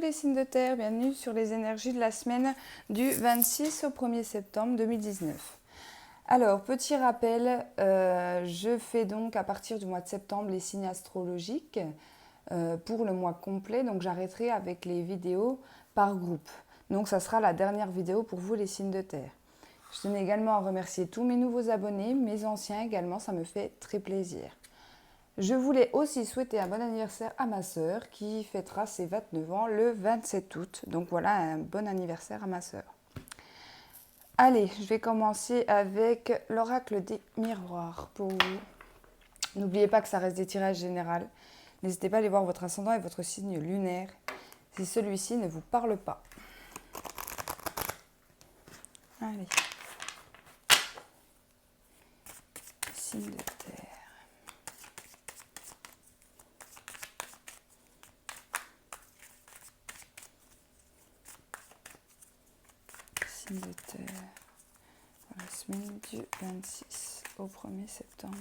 les signes de terre, bienvenue sur les énergies de la semaine du 26 au 1er septembre 2019. Alors, petit rappel, je fais donc à partir du mois de septembre les signes astrologiques pour le mois complet, donc j'arrêterai avec les vidéos par groupe. Donc ça sera la dernière vidéo pour vous les signes de terre. Je tenais également à remercier tous mes nouveaux abonnés, mes anciens également, ça me fait très plaisir. Je voulais aussi souhaiter un bon anniversaire à ma sœur qui fêtera ses 29 ans le 27 août. Donc voilà, un bon anniversaire à ma sœur. Allez, je vais commencer avec l'oracle des miroirs pour vous. N'oubliez pas que ça reste des tirages généraux. N'hésitez pas à aller voir votre ascendant et votre signe lunaire si celui-ci ne vous parle pas. Allez. Signe de terre. Signe de terre. Pour la semaine du 26 au 1er septembre.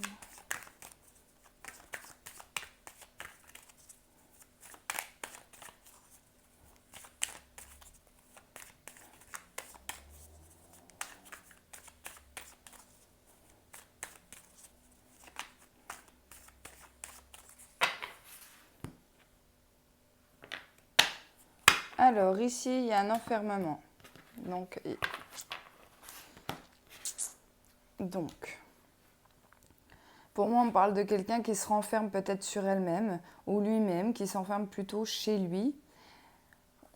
Alors ici, il y a un enfermement. Donc, pour moi, on parle de quelqu'un qui se renferme peut-être sur elle-même ou lui-même, qui s'enferme plutôt chez lui.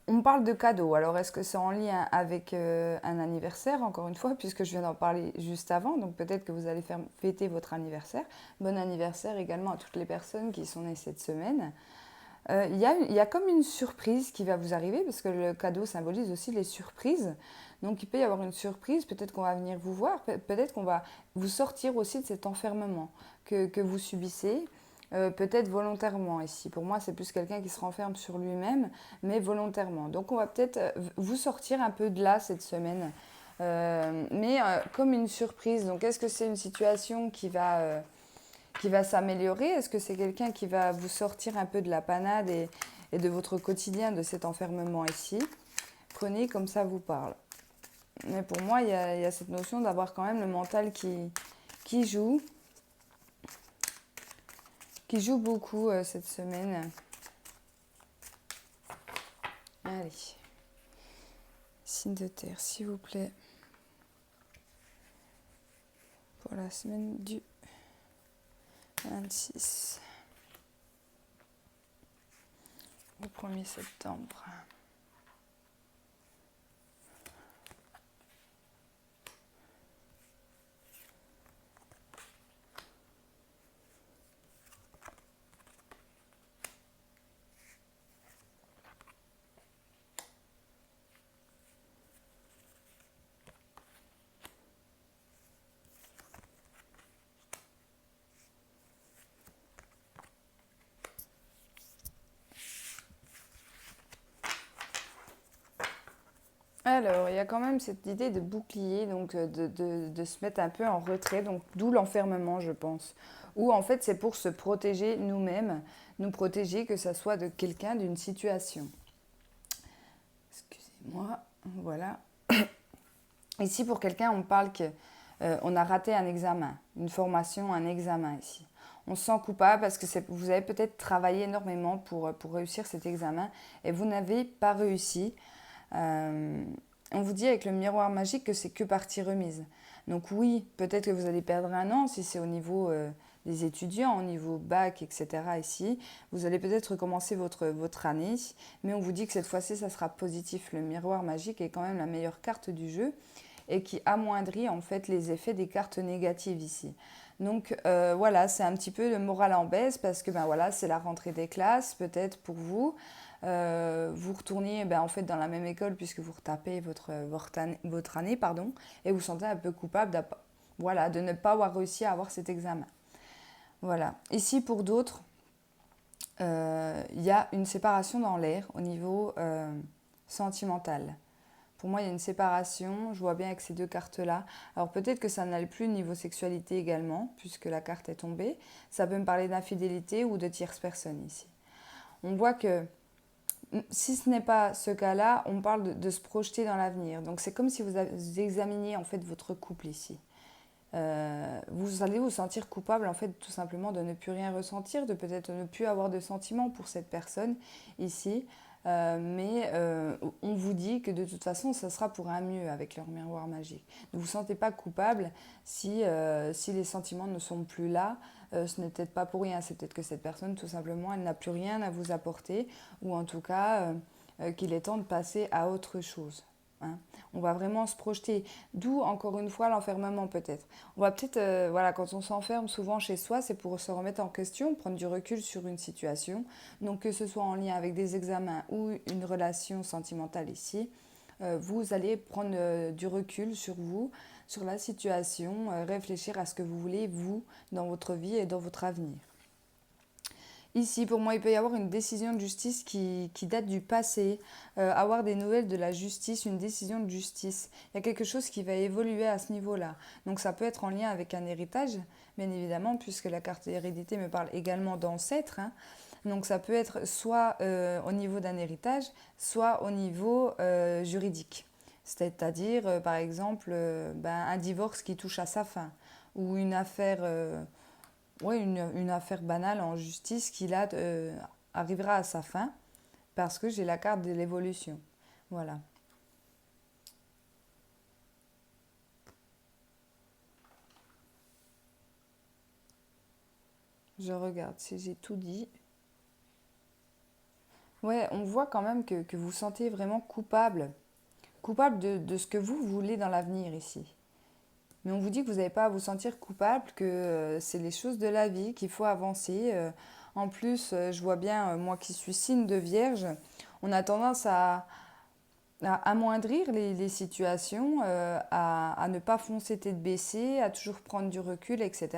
On parle de cadeaux. Alors, est-ce que c'est en lien avec un anniversaire, encore une fois, puisque je viens d'en parler juste avant. Donc, peut-être que vous allez faire fêter votre anniversaire. Bon anniversaire également à toutes les personnes qui sont nées cette semaine. Il y a comme une surprise qui va vous arriver, parce que le cadeau symbolise aussi les surprises. Donc il peut y avoir une surprise, peut-être qu'on va venir vous voir, peut-être qu'on va vous sortir aussi de cet enfermement que vous subissez, peut-être volontairement ici. Pour moi, c'est plus quelqu'un qui se renferme sur lui-même, mais volontairement. Donc on va peut-être vous sortir un peu de là cette semaine, mais comme une surprise. Donc est-ce que c'est une situation qui va s'améliorer? Est-ce que c'est quelqu'un qui va vous sortir un peu de la panade et de votre quotidien, de cet enfermement ici? Prenez comme ça vous parle. Mais pour moi, il y a cette notion d'avoir quand même le mental qui joue beaucoup cette semaine. Allez. Signe de terre, s'il vous plaît. Pour la semaine du 26 au 1er septembre. Alors, il y a quand même cette idée de bouclier, donc de se mettre un peu en retrait, donc d'où l'enfermement, je pense. Ou en fait, c'est pour se protéger nous-mêmes, nous protéger que ça soit de quelqu'un, d'une situation. Excusez-moi, voilà. Ici, pour quelqu'un, on parle qu'on a raté un examen, une formation, un examen ici. On se sent coupable parce que vous avez peut-être travaillé énormément pour réussir cet examen et vous n'avez pas réussi. On vous dit avec le miroir magique que c'est que partie remise. Donc oui, peut-être que vous allez perdre un an si c'est au niveau des étudiants, au niveau bac, etc. ici. Vous allez peut-être recommencer votre année, mais on vous dit que cette fois-ci, ça sera positif. Le miroir magique est quand même la meilleure carte du jeu et qui amoindrit en fait les effets des cartes négatives ici. Donc voilà, c'est un petit peu le moral en baisse parce que voilà, c'est la rentrée des classes peut-être pour vous. Vous retournez en fait dans la même école puisque vous retapez votre année et vous vous sentez un peu coupable de ne pas avoir réussi à avoir cet examen. Voilà. Ici pour d'autres, il y a une séparation dans l'air au niveau sentimental. Pour moi, il y a une séparation, je vois bien avec ces deux cartes-là. Alors peut-être que ça n'allait plus niveau sexualité également, puisque la carte est tombée. Ça peut me parler d'infidélité ou de tierce personne ici. On voit que Si ce n'est pas ce cas-là, on parle de se projeter dans l'avenir. Donc c'est comme si vous examiniez en fait votre couple ici. Vous allez vous sentir coupable en fait tout simplement de ne plus rien ressentir, de peut-être ne plus avoir de sentiments pour cette personne ici. Mais on vous dit que de toute façon, ça sera pour un mieux avec leur miroir magique. Ne vous sentez pas coupable si les sentiments ne sont plus là. Ce n'est peut-être pas pour rien, c'est peut-être que cette personne, tout simplement, elle n'a plus rien à vous apporter, ou en tout cas, qu'il est temps de passer à autre chose. Hein. On va vraiment se projeter, d'où encore une fois l'enfermement peut-être. On va peut-être, voilà, quand on s'enferme souvent chez soi, c'est pour se remettre en question, prendre du recul sur une situation. Donc que ce soit en lien avec des examens ou une relation sentimentale ici, vous allez prendre du recul sur vous, sur la situation, réfléchir à ce que vous voulez, vous, dans votre vie et dans votre avenir. Ici, pour moi, il peut y avoir une décision de justice qui date du passé, avoir des nouvelles de la justice, une décision de justice. Il y a quelque chose qui va évoluer à ce niveau-là. Donc ça peut être en lien avec un héritage, bien évidemment, puisque la carte d'hérédité me parle également d'ancêtre. Hein. Donc ça peut être soit au niveau d'un héritage, soit au niveau juridique. C'est-à-dire, par exemple, un divorce qui touche à sa fin, ou une affaire... Oui, une affaire banale en justice qui là arrivera à sa fin parce que j'ai la carte de l'évolution. Voilà. Je regarde si j'ai tout dit. Ouais, on voit quand même que vous sentez vraiment coupable. Coupable de ce que vous voulez dans l'avenir ici. Mais on vous dit que vous n'avez pas à vous sentir coupable, que c'est les choses de la vie, qu'il faut avancer. En plus, je vois bien, moi qui suis signe de vierge, on a tendance à amoindrir les situations, à ne pas foncer tête baissée, à toujours prendre du recul, etc.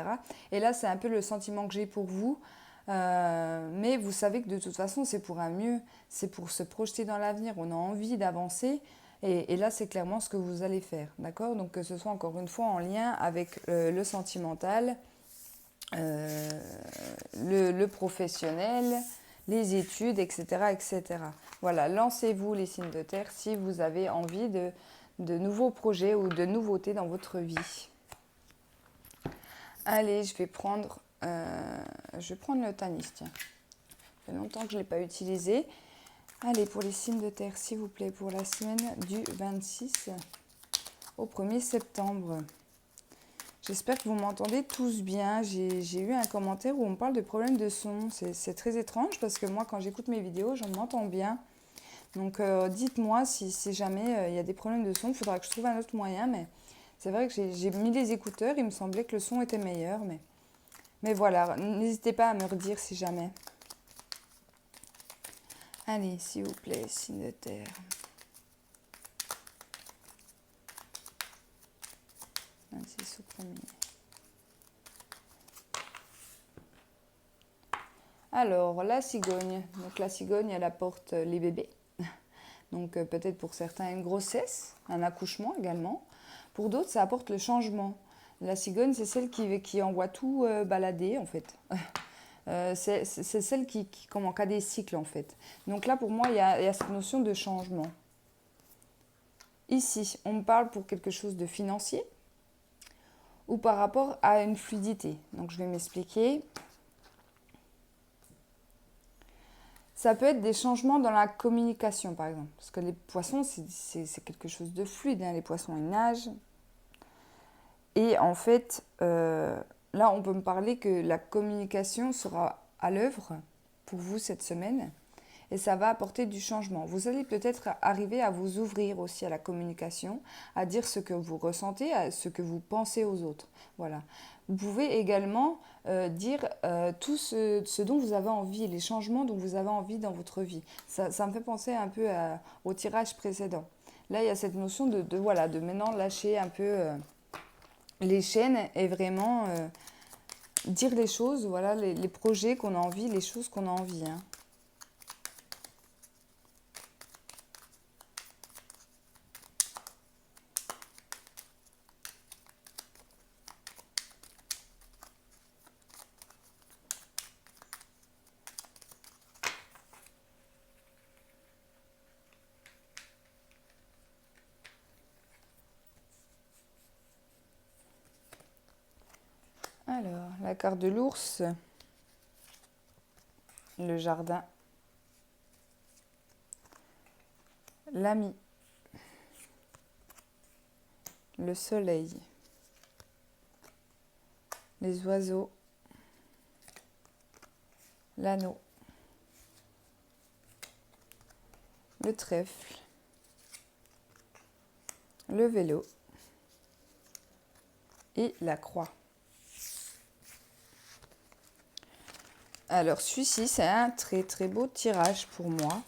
Et là, c'est un peu le sentiment que j'ai pour vous. Mais vous savez que de toute façon, c'est pour un mieux, c'est pour se projeter dans l'avenir. On a envie d'avancer. Et là, c'est clairement ce que vous allez faire. D'accord? Donc, que ce soit encore une fois en lien avec le sentimental, euh, le professionnel, les études, etc., etc. Voilà, lancez-vous les signes de terre si vous avez envie de nouveaux projets ou de nouveautés dans votre vie. Allez, je vais prendre le Tanis, tiens. Ça fait longtemps que je ne l'ai pas utilisé. Allez, pour les signes de terre, s'il vous plaît, pour la semaine du 26 au 1er septembre. J'espère que vous m'entendez tous bien. J'ai eu un commentaire où on parle de problèmes de son. C'est très étrange parce que moi, quand j'écoute mes vidéos, j'en m'entends bien. Donc, dites-moi si jamais il y a des problèmes de son. Il faudra que je trouve un autre moyen. Mais c'est vrai que j'ai mis les écouteurs. Il me semblait que le son était meilleur. Mais voilà, n'hésitez pas à me redire si jamais. Allez, s'il vous plaît, signe de terre. C'est au premier. Alors, la cigogne. Donc, la cigogne, elle apporte les bébés. Donc, peut-être pour certains, une grossesse, un accouchement également. Pour d'autres, ça apporte le changement. La cigogne, c'est celle qui envoie tout balader, en fait. C'est celle comme en cas des cycles, en fait. Donc là, pour moi, il y a cette notion de changement. Ici, on me parle pour quelque chose de financier ou par rapport à une fluidité. Donc, je vais m'expliquer. Ça peut être des changements dans la communication, par exemple. Parce que les poissons, c'est quelque chose de fluide. Hein. Les poissons, ils nagent. Et en fait, là, on peut me parler que la communication sera à l'œuvre pour vous cette semaine. Et ça va apporter du changement. Vous allez peut-être arriver à vous ouvrir aussi à la communication, à dire ce que vous ressentez, à ce que vous pensez aux autres. Voilà. Vous pouvez également dire tout ce dont vous avez envie, les changements dont vous avez envie dans votre vie. Ça me fait penser un peu au tirage précédent. Là, il y a cette notion de maintenant lâcher un peu les chaînes et vraiment dire les choses, voilà, les projets qu'on a envie, les choses qu'on a envie. Hein. Alors, la carte de l'ours, le jardin, l'ami, le soleil, les oiseaux, l'anneau, le trèfle, le vélo et la croix. Alors celui-ci, c'est un très très beau tirage pour moi.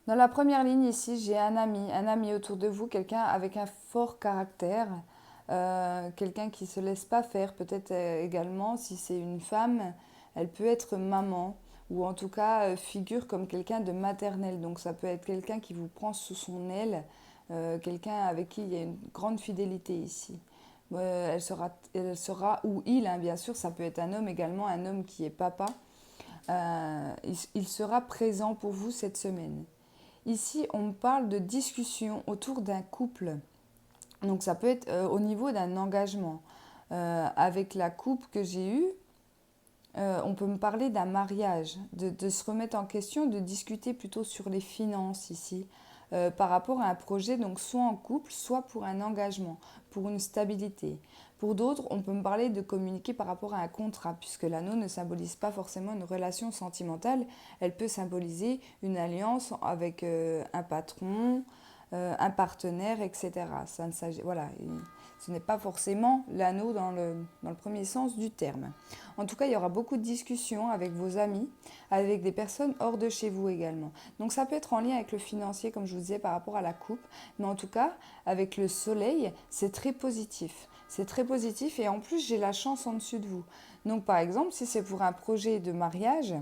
Dans la première ligne ici, j'ai un ami autour de vous, quelqu'un avec un fort caractère, quelqu'un qui ne se laisse pas faire, peut-être également, si c'est une femme, elle peut être maman, ou en tout cas figure comme quelqu'un de maternel. Donc ça peut être quelqu'un qui vous prend sous son aile, quelqu'un avec qui il y a une grande fidélité ici. Elle sera, ou il, hein, bien sûr, ça peut être un homme également, un homme qui est papa. Il sera présent pour vous cette semaine. Ici, on me parle de discussion autour d'un couple. Donc ça peut être au niveau d'un engagement. Avec la coupe que j'ai eue, on peut me parler d'un mariage, de se remettre en question, de discuter plutôt sur les finances ici, par rapport à un projet, donc soit en couple, soit pour un engagement, pour une stabilité. Pour d'autres, on peut me parler de communiquer par rapport à un contrat, puisque l'anneau ne symbolise pas forcément une relation sentimentale, elle peut symboliser une alliance avec un patron, un partenaire, etc. Ça ne s'agit, voilà, ce n'est pas forcément l'anneau dans le premier sens du terme. En tout cas, il y aura beaucoup de discussions avec vos amis, avec des personnes hors de chez vous également. Donc ça peut être en lien avec le financier, comme je vous disais, par rapport à la coupe. Mais en tout cas, avec le soleil, c'est très positif. C'est très positif et en plus, j'ai la chance en dessus de vous. Donc par exemple, si c'est pour un projet de mariage,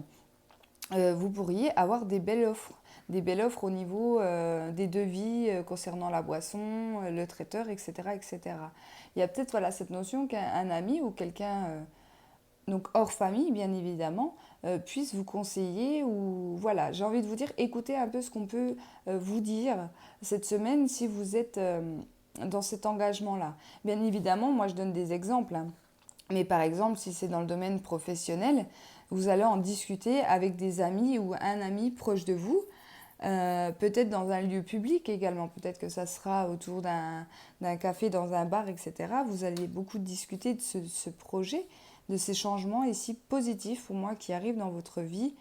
vous pourriez avoir des belles offres. Des belles offres au niveau des devis concernant la boisson, le traiteur, etc., etc. Il y a peut-être voilà, cette notion qu'un ami ou quelqu'un donc hors famille bien évidemment, puisse vous conseiller ou voilà, j'ai envie de vous dire, écoutez un peu ce qu'on peut vous dire cette semaine si vous êtes dans cet engagement-là. Bien évidemment, moi je donne des exemples, hein. Mais par exemple, si c'est dans le domaine professionnel, vous allez en discuter avec des amis ou un ami proche de vous, peut-être dans un lieu public également, peut-être que ça sera autour d'un café, dans un bar, etc. Vous allez beaucoup discuter de ce projet, de ces changements ici positifs pour moi qui arrivent dans votre vie.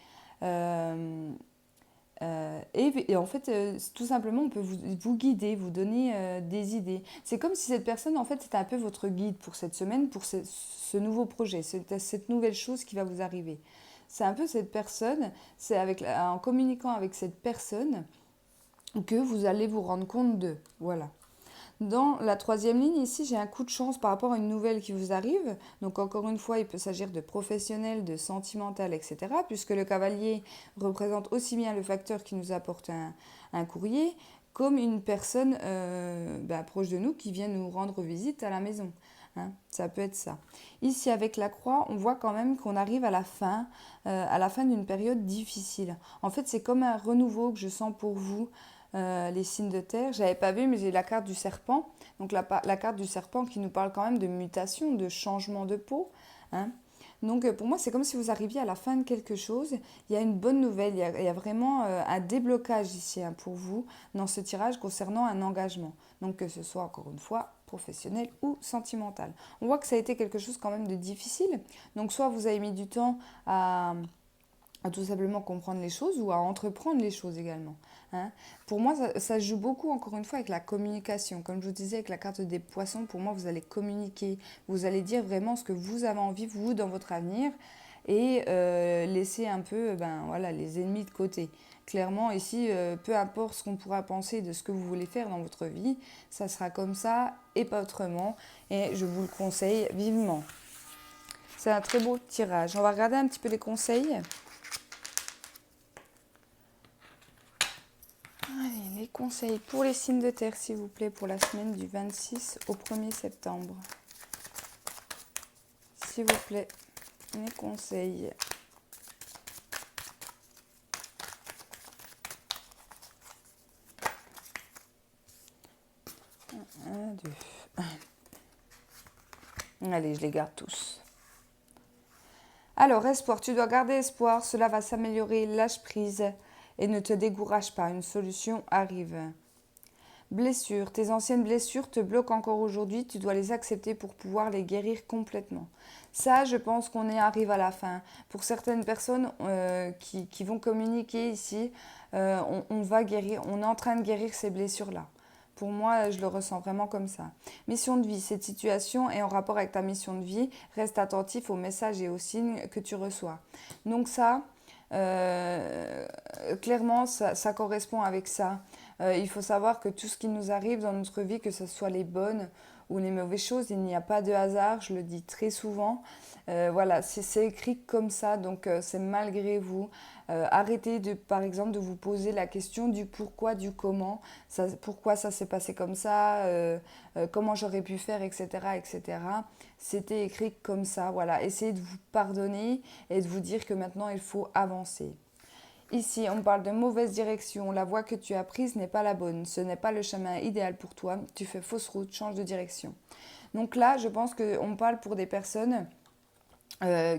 Et en fait, tout simplement, on peut vous guider, vous donner des idées. C'est comme si cette personne, en fait, c'était un peu votre guide pour cette semaine, pour ce nouveau projet, cette nouvelle chose qui va vous arriver. C'est un peu cette personne, c'est en communiquant avec cette personne que vous allez vous rendre compte d'eux. Voilà. Dans la troisième ligne, ici, j'ai un coup de chance par rapport à une nouvelle qui vous arrive. Donc, encore une fois, il peut s'agir de professionnel, de sentimental, etc. Puisque le cavalier représente aussi bien le facteur qui nous apporte un courrier, comme une personne proche de nous qui vient nous rendre visite à la maison. Hein, ça peut être ça. Ici, avec la croix, on voit quand même qu'on arrive à la fin d'une période difficile. En fait, c'est comme un renouveau que je sens pour vous. Les signes de terre, j'avais pas vu, mais j'ai la carte du serpent. Donc la carte du serpent qui nous parle quand même de mutation, de changement de peau. Hein. Donc pour moi, c'est comme si vous arriviez à la fin de quelque chose. Il y a une bonne nouvelle, il y a vraiment un déblocage ici hein, pour vous dans ce tirage concernant un engagement. Donc que ce soit encore une fois professionnel ou sentimental. On voit que ça a été quelque chose quand même de difficile. Donc soit vous avez mis du temps à tout simplement comprendre les choses ou à entreprendre les choses également. Hein. Pour moi, ça joue beaucoup, encore une fois, avec la communication. Comme je vous disais, avec la carte des poissons, pour moi, vous allez communiquer, vous allez dire vraiment ce que vous avez envie, vous, dans votre avenir, et laisser un peu les ennemis de côté. Clairement, ici, peu importe ce qu'on pourra penser de ce que vous voulez faire dans votre vie, ça sera comme ça et pas autrement, et je vous le conseille vivement. C'est un très beau tirage. On va regarder un petit peu les conseils. Allez, les conseils pour les signes de terre, s'il vous plaît, pour la semaine du 26 au 1er septembre. S'il vous plaît, les conseils. 1, 2. Allez, je les garde tous. Alors, espoir, tu dois garder espoir, cela va s'améliorer, lâche prise et ne te décourage pas, une solution arrive. Blessures, tes anciennes blessures te bloquent encore aujourd'hui, tu dois les accepter pour pouvoir les guérir complètement. Ça, je pense qu'on y arrive à la fin. Pour certaines personnes qui vont communiquer ici, on va guérir, on est en train de guérir ces blessures-là. Pour moi, je le ressens vraiment comme ça. Mission de vie, cette situation est en rapport avec ta mission de vie. Reste attentif aux messages et aux signes que tu reçois. Donc ça, clairement, ça correspond avec ça. Il faut savoir que tout ce qui nous arrive dans notre vie, que ce soit les bonnes ou les mauvaises choses, il n'y a pas de hasard, je le dis très souvent. Voilà, c'est écrit comme ça, donc c'est malgré vous. Arrêtez par exemple, de vous poser la question du pourquoi, du comment, pourquoi ça s'est passé comme ça, comment j'aurais pu faire, etc., etc. C'était écrit comme ça, voilà. Essayez de vous pardonner et de vous dire que maintenant il faut avancer. Ici, on parle de mauvaise direction. La voie que tu as prise n'est pas la bonne. Ce n'est pas le chemin idéal pour toi. Tu fais fausse route, change de direction. Donc là, je pense qu'on parle pour des personnes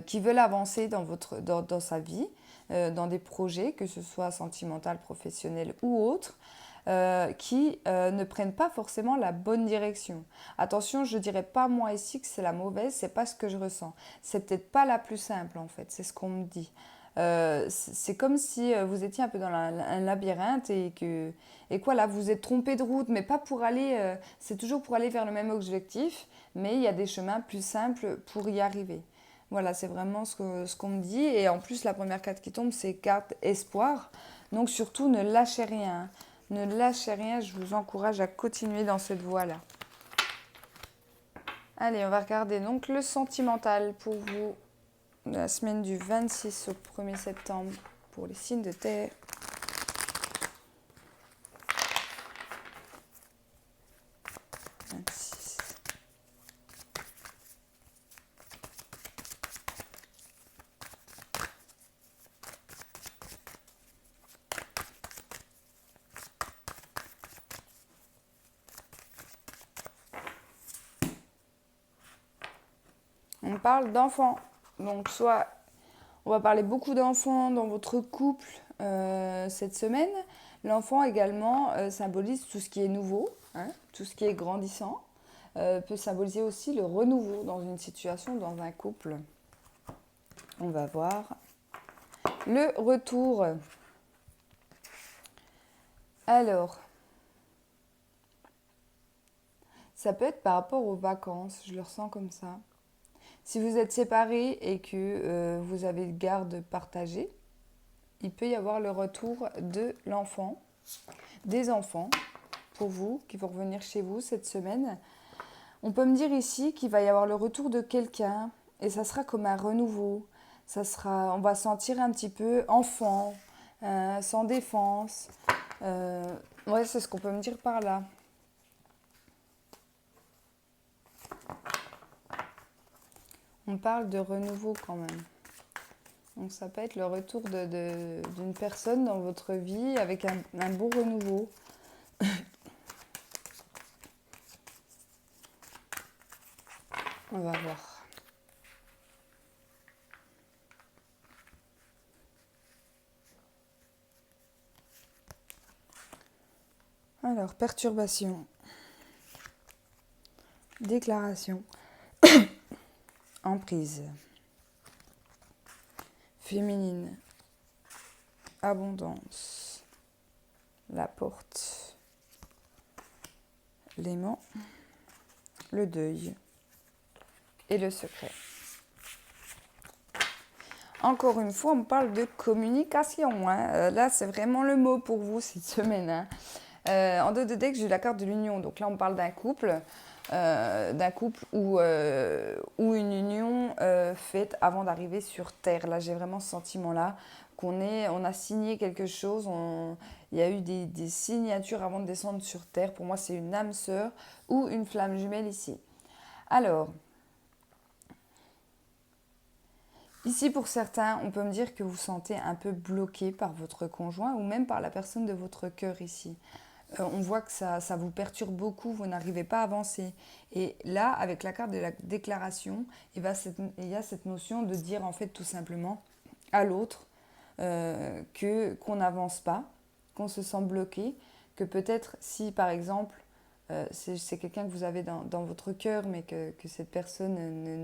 qui veulent avancer dans sa vie, dans des projets, que ce soit sentimental, professionnel ou autre, qui ne prennent pas forcément la bonne direction. Attention, je ne dirais pas moi ici que c'est la mauvaise, c'est pas ce que je ressens. C'est peut-être pas la plus simple en fait, c'est ce qu'on me dit. C'est comme si vous étiez un peu dans un labyrinthe et que là, vous êtes trompé de route, mais pas pour aller, c'est toujours pour aller vers le même objectif, mais il y a des chemins plus simples pour y arriver. Voilà, c'est vraiment ce qu'on me dit. Et en plus, la première carte qui tombe, c'est carte espoir. Donc surtout, ne lâchez rien. Ne lâchez rien, je vous encourage à continuer dans cette voie-là. Allez, on va regarder donc le sentimental pour vous. La semaine du 26 au 1er septembre pour les signes de terre. On parle d'enfants. Donc soit on va parler beaucoup d'enfants dans votre couple cette semaine. L'enfant également symbolise tout ce qui est nouveau, hein, tout ce qui est grandissant. Peut symboliser aussi le renouveau dans une situation, dans un couple. On va voir le retour. Alors, ça peut être par rapport aux vacances, je le ressens comme ça. Si vous êtes séparés et que vous avez une garde partagée, il peut y avoir le retour de l'enfant, des enfants, pour vous, qui vont revenir chez vous cette semaine. On peut me dire ici qu'il va y avoir le retour de quelqu'un, et ça sera comme un renouveau. On va sentir un petit peu enfant, sans défense. Ouais, c'est ce qu'on peut me dire par là. On parle de renouveau quand même. Donc ça peut être le retour d'une personne dans votre vie avec un beau renouveau. On va voir. Alors, perturbation. Déclaration. Emprise. Féminine. Abondance. La porte. L'aimant. Le deuil. Et le secret. Encore une fois, on parle de communication. Hein. Là, c'est vraiment le mot pour vous cette semaine. Hein. En 2 de deck, j'ai eu la carte de l'union. Donc là, on parle d'un couple ou une union faite avant d'arriver sur Terre. Là, j'ai vraiment ce sentiment-là on a signé quelque chose. Il y a eu des signatures avant de descendre sur Terre. Pour moi, c'est une âme sœur ou une flamme jumelle ici. Alors, ici, pour certains, on peut me dire que vous vous sentez un peu bloqué par votre conjoint ou même par la personne de votre cœur ici. on voit que ça vous perturbe beaucoup, vous n'arrivez pas à avancer. Et là, avec la carte de la déclaration, il y a cette notion de dire en fait tout simplement à l'autre qu'on n'avance pas, qu'on se sent bloqué, que peut-être si par exemple c'est quelqu'un que vous avez dans votre cœur, mais que cette personne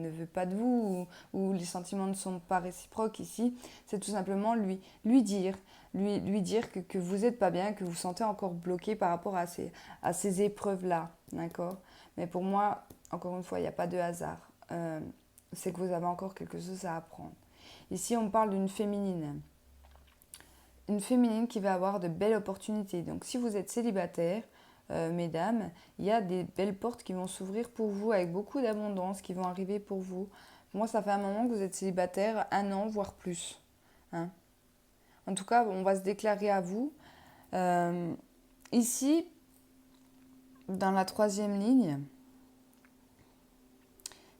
ne veut pas de vous, ou les sentiments ne sont pas réciproques ici, c'est tout simplement lui dire, lui dire que vous n'êtes pas bien, que vous vous sentez encore bloqué par rapport à ces épreuves-là, d'accord? Mais pour moi, encore une fois, il n'y a pas de hasard. C'est que vous avez encore quelque chose à apprendre. Ici, on parle d'une féminine. Une féminine qui va avoir de belles opportunités. Donc, si vous êtes célibataire, mesdames, il y a des belles portes qui vont s'ouvrir pour vous avec beaucoup d'abondance qui vont arriver pour vous. Moi, ça fait un moment que vous êtes célibataire, 1 an, voire plus. Hein. En tout cas, on va se déclarer à vous. Ici, dans la 3e ligne,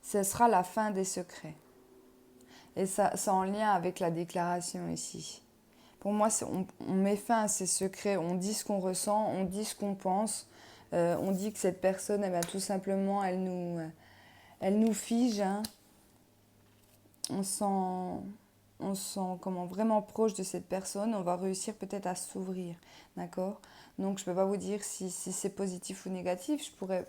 ce sera la fin des secrets. Et ça en lien avec la déclaration ici. Pour moi, on met fin à ces secrets, on dit ce qu'on ressent, on dit ce qu'on pense, on dit que cette personne, eh bien, tout simplement, elle nous fige. Hein. On se sent comment, vraiment proche de cette personne, on va réussir peut-être à s'ouvrir, d'accord? Donc je ne peux pas vous dire si c'est positif ou négatif, je pourrais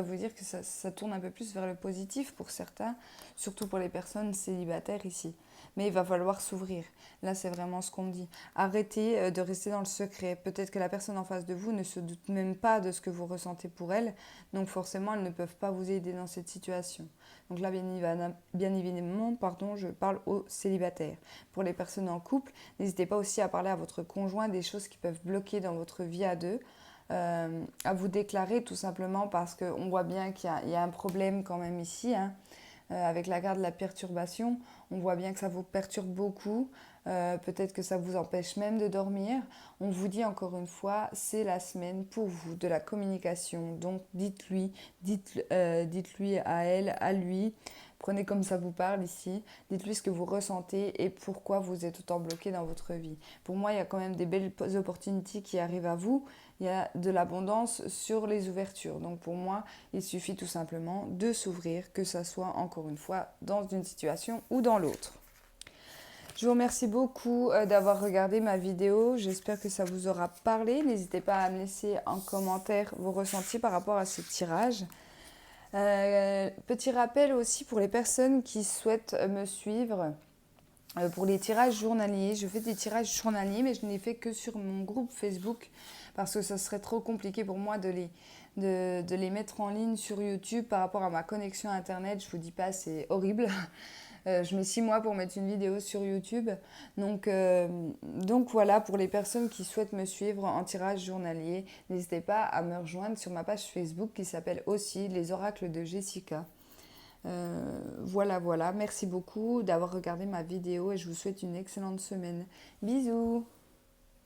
vous dire que ça tourne un peu plus vers le positif pour certains, surtout pour les personnes célibataires ici. Mais il va falloir s'ouvrir. Là, c'est vraiment ce qu'on me dit. Arrêtez de rester dans le secret. Peut-être que la personne en face de vous ne se doute même pas de ce que vous ressentez pour elle. Donc forcément, elles ne peuvent pas vous aider dans cette situation. Donc là, bien évidemment, je parle aux célibataires. Pour les personnes en couple, n'hésitez pas aussi à parler à votre conjoint des choses qui peuvent bloquer dans votre vie à deux. À vous déclarer tout simplement parce qu'on voit bien qu'il y a un problème quand même ici. Hein. Avec la carte de la perturbation, on voit bien que ça vous perturbe beaucoup. Peut-être que ça vous empêche même de dormir. On vous dit encore une fois, c'est la semaine pour vous de la communication. Donc dites-lui à elle, à lui. Prenez comme ça vous parle ici. Dites-lui ce que vous ressentez et pourquoi vous êtes autant bloqué dans votre vie. Pour moi, il y a quand même des belles opportunités qui arrivent à vous. Il y a de l'abondance sur les ouvertures. Donc pour moi, il suffit tout simplement de s'ouvrir, que ça soit encore une fois dans une situation ou dans l'autre. Je vous remercie beaucoup d'avoir regardé ma vidéo. J'espère que ça vous aura parlé. N'hésitez pas à me laisser en commentaire vos ressentis par rapport à ce tirage. Petit rappel aussi pour les personnes qui souhaitent me suivre. Pour les tirages journaliers, je fais des tirages journaliers, mais je ne les fais que sur mon groupe Facebook parce que ça serait trop compliqué pour moi de les mettre en ligne sur YouTube par rapport à ma connexion Internet. Je ne vous dis pas, c'est horrible. Je mets 6 mois pour mettre une vidéo sur YouTube. Donc voilà, pour les personnes qui souhaitent me suivre en tirage journalier, n'hésitez pas à me rejoindre sur ma page Facebook qui s'appelle aussi Les Oracles de Jessica. Voilà. Merci beaucoup d'avoir regardé ma vidéo et je vous souhaite une excellente semaine. Bisous!